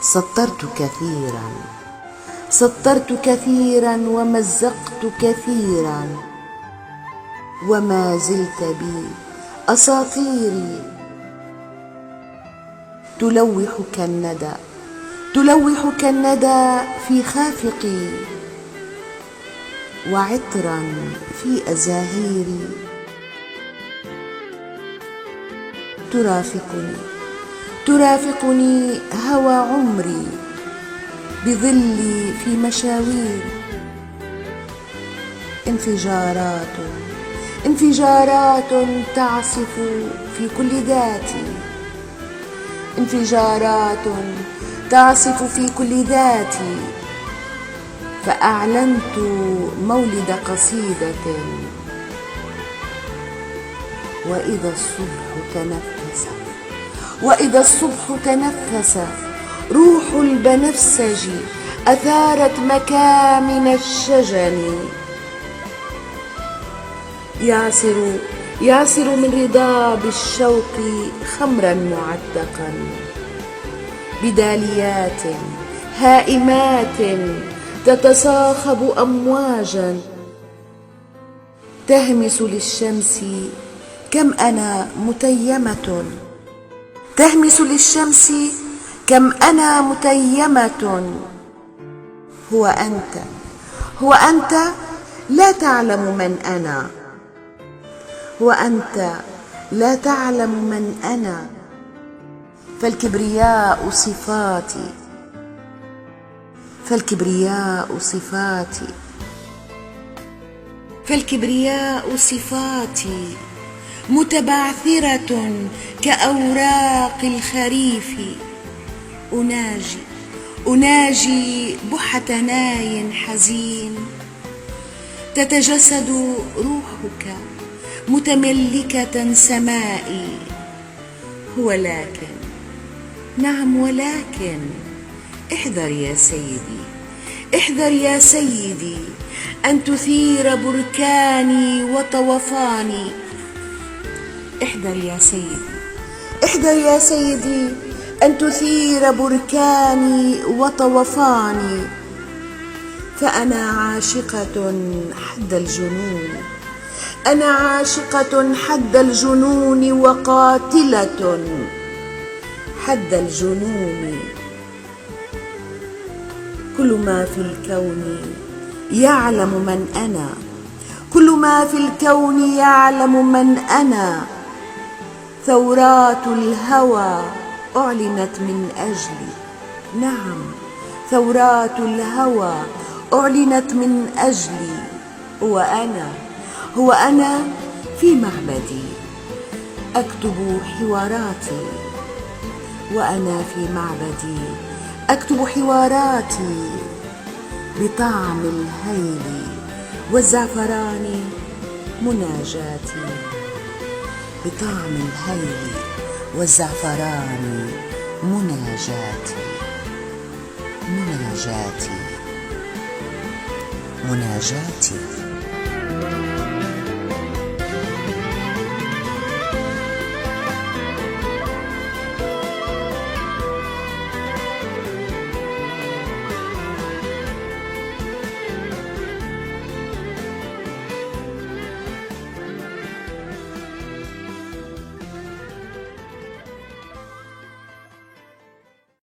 سطرت كثيرا ومزقت كثيرا، وما زلت بي أساطيري تلوح كالندى في خافقي، وعطرا في أزاهيري. ترافقني هوى عمري بظلي في مشاوير. انفجارات تعصف في كل ذاتي، انفجارات تعصف في كل ذاتي. فأعلنت مولد قصيدة، وإذا الصبح تنفس روح البنفسج أثارت مكامن الشجن. يعصر من رضاب الشوق خمرا معتقا، بداليات هائمات تتصاخب أمواجا، تهمس للشمس كم أنا متيمة، هو أنت لا تعلم من أنا، فالكبرياء صفاتي متبعثرة كأوراق الخريف. أناجي بحة ناي حزين، تتجسد روحك متملكة سمائي. ولكن احذر يا سيدي أن تثير بركاني وطوفاني. احذر يا سيدي أن تثير بركاني وطوفاني. فأنا عاشقة حد الجنون وقاتلة حد الجنون. كل ما في الكون يعلم من أنا. ثورات الهوى أعلنت من أجلي، ثورات الهوى أعلنت من أجلي. هو أنا في معبدي أكتب حواراتي، وأنا في معبدي أكتب حواراتي. بطعم الهيل والزعفران مناجاتي، بطعم الهيل والزعفران مناجاتي.